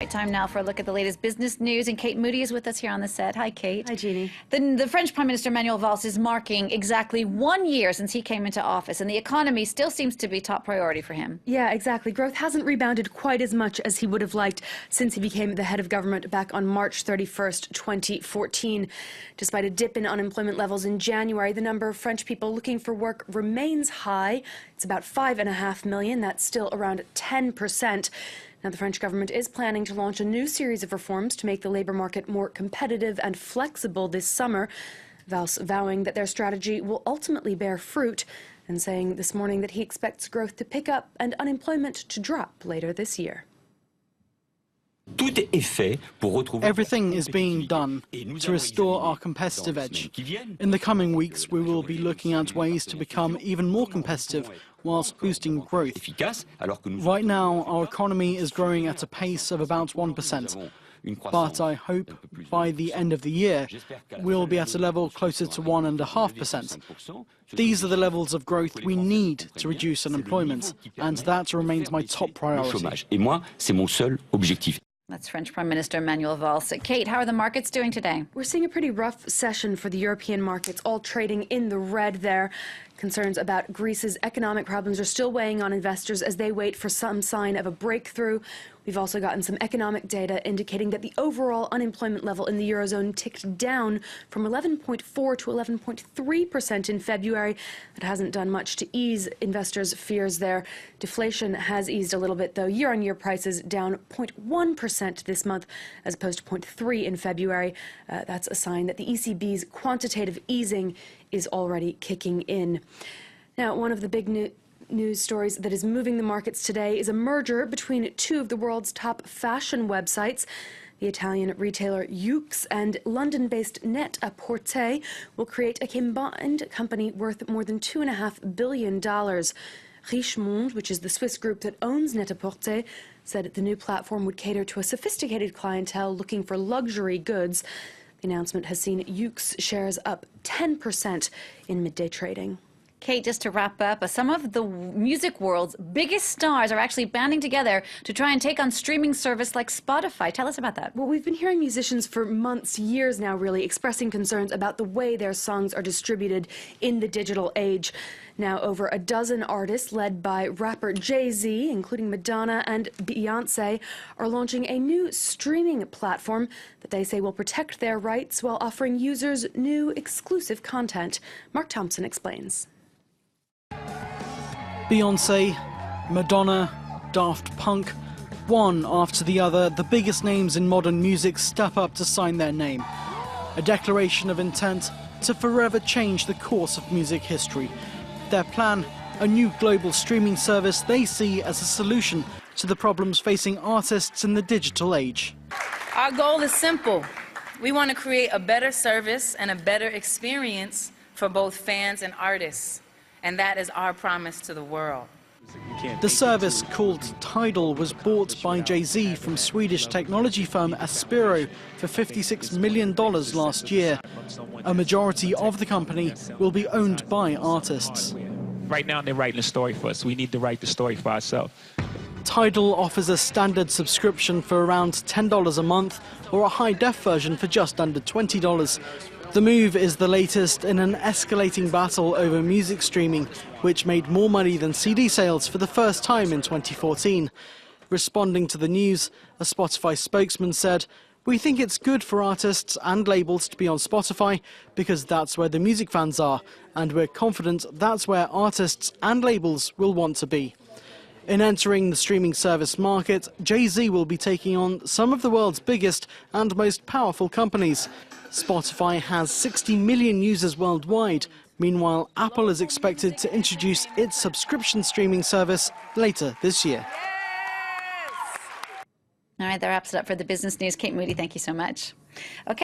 Time now for a look at the latest business news, and Kate Moody is with us here on the set. Hi, Kate. Hi, Jeannie. The French Prime Minister Manuel Valls is marking exactly 1 year since he came into office, and the economy still seems to be top priority for him. Yeah, exactly. Growth hasn't rebounded quite as much as he would have liked since he became the head of government back on March 31st, 2014. Despite a dip in unemployment levels in January, the number of French people looking for work remains high. It's about 5.5 million. That's still around 10%. Now, the French government is planning to launch a new series of reforms to make the labour market more competitive and flexible this summer, Valls vowing that their strategy will ultimately bear fruit, and saying this morning that he expects growth to pick up and unemployment to drop later this year. Everything is being done to restore our competitive edge. In the coming weeks, we will be looking at ways to become even more competitive whilst boosting growth. Right now, our economy is growing at a pace of about 1%. But I hope by the end of the year, we'll be at a level closer to 1.5%. These are the levels of growth we need to reduce unemployment, and that remains my top priority. That's French Prime Minister Manuel Valls. Kate, how are the markets doing today? We're seeing a pretty rough session for the European markets, all trading in the red there. Concerns about Greece's economic problems are still weighing on investors as they wait for some sign of a breakthrough. We've also gotten some economic data indicating that the overall unemployment level in the Eurozone ticked down from 11.4 to 11.3% in February. That hasn't done much to ease investors' fears there. Deflation has eased a little bit, though. Year-on-year prices down 0.1% this month, as opposed to 0.3% in February. That's a sign that the ECB's quantitative easing is already kicking in. Now, one of the big news stories that is moving the markets today is a merger between two of the world's top fashion websites. The Italian retailer Yoox and London-based Net-a-Porter will create a combined company worth more than $2.5 billion. Richemont, which is the Swiss group that owns Net-a-Porter, said the new platform would cater to a sophisticated clientele looking for luxury goods. The announcement has seen Yoox shares up 10% in midday trading. Kate, just to wrap up, some of the music world's biggest stars are actually banding together to try and take on streaming service like Spotify. Tell us about that. Well, we've been hearing musicians for months, years now, really, expressing concerns about the way their songs are distributed in the digital age. Now, over a dozen artists, led by rapper Jay-Z, including Madonna and Beyonce, are launching a new streaming platform that they say will protect their rights while offering users new exclusive content. Mark Thompson explains. Beyonce, Madonna, Daft Punk, one after the other, the biggest names in modern music step up to sign their name. A declaration of intent to forever change the course of music history. Their plan, a new global streaming service they see as a solution to the problems facing artists in the digital age. Our goal is simple. We want to create a better service and a better experience for both fans and artists. And that is our promise to the world. The service, called Tidal, was bought by Jay-Z from Swedish technology firm Aspiro for $56 million last year. A majority of the company will be owned by artists. Right now they're writing the story for us. We need to write the story for ourselves. Tidal offers a standard subscription for around $10 a month, or a high-def version for just under $20. The move is the latest in an escalating battle over music streaming, which made more money than CD sales for the first time in 2014. Responding to the news, a Spotify spokesman said, "We think it's good for artists and labels to be on Spotify because that's where the music fans are, and we're confident that's where artists and labels will want to be." In entering the streaming service market, Jay-Z will be taking on some of the world's biggest and most powerful companies. Spotify has 60 million users worldwide. Meanwhile, Apple is expected to introduce its subscription streaming service later this year. All right, that wraps it up for the business news. Kate Moody, thank you so much. Okay.